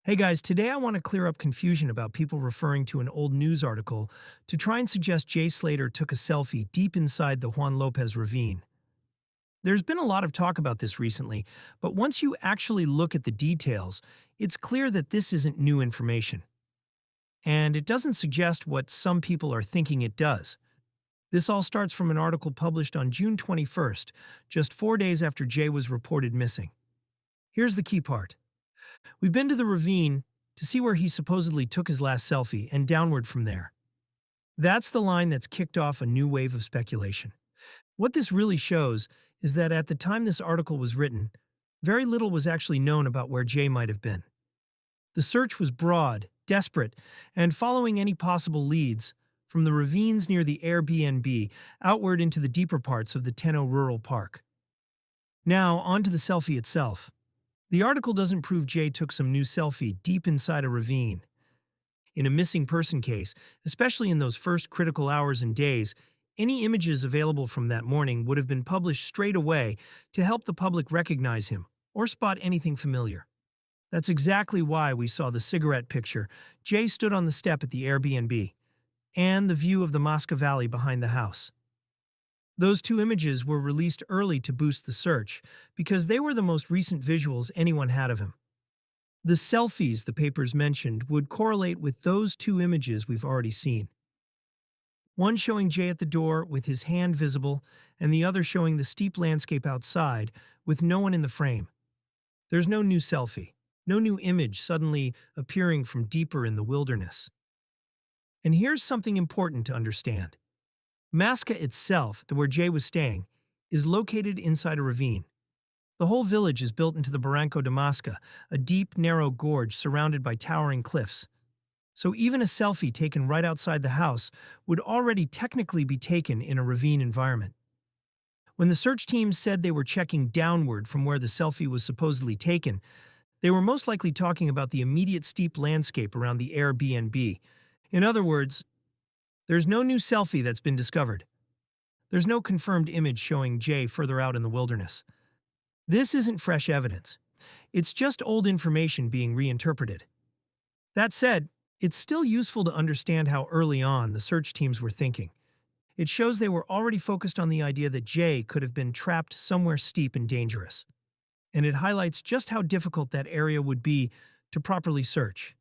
Hey guys, today I want to clear up confusion about people referring to an old news article to try and suggest Jay Slater took a selfie deep inside the Juan Lopez ravine. There's been a lot of talk about this recently, but once you actually look at the details, it's clear that this isn't new information. And it doesn't suggest what some people are thinking it does. This all starts from an article published on June 21st, just 4 days after Jay was reported missing. Here's the key part. We've been to the ravine to see where he supposedly took his last selfie and downward from there. That's the line that's kicked off a new wave of speculation. What this really shows is that at the time this article was written, very little was actually known about where Jay might have been. The search was broad, desperate, and following any possible leads, from the ravines near the Airbnb outward into the deeper parts of the Tenno Rural Park. Now, on to the selfie itself. The article doesn't prove Jay took some new selfie deep inside a ravine. In a missing person case, especially in those first critical hours and days, any images available from that morning would have been published straight away to help the public recognize him or spot anything familiar. That's exactly why we saw the cigarette picture. Jay stood on the step at the Airbnb, and the view of the Mosca Valley behind the house. Those two images were released early to boost the search because they were the most recent visuals anyone had of him. The selfies the papers mentioned would correlate with those two images we've already seen. One showing Jay at the door with his hand visible, and the other showing the steep landscape outside with no one in the frame. There's no new selfie, no new image suddenly appearing from deeper in the wilderness. And here's something important to understand. Masca itself, where Jay was staying, is located inside a ravine. The whole village is built into the Barranco de Masca, a deep, narrow gorge surrounded by towering cliffs. So even a selfie taken right outside the house would already technically be taken in a ravine environment. When the search team said they were checking downward from where the selfie was supposedly taken, they were most likely talking about the immediate steep landscape around the Airbnb. In other words, there's no new selfie that's been discovered. There's no confirmed image showing Jay further out in the wilderness. This isn't fresh evidence. It's just old information being reinterpreted. That said, it's still useful to understand how early on the search teams were thinking. It shows they were already focused on the idea that Jay could have been trapped somewhere steep and dangerous. And it highlights just how difficult that area would be to properly search,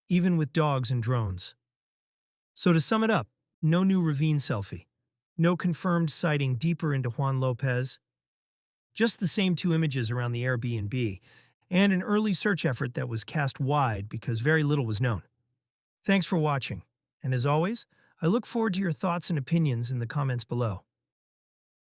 even with dogs and drones. So to sum it up, no new ravine selfie, no confirmed sighting deeper into Juan Lopez, just the same two images around the Airbnb, and an early search effort that was cast wide because very little was known. Thanks for watching, and as always, I look forward to your thoughts and opinions in the comments below.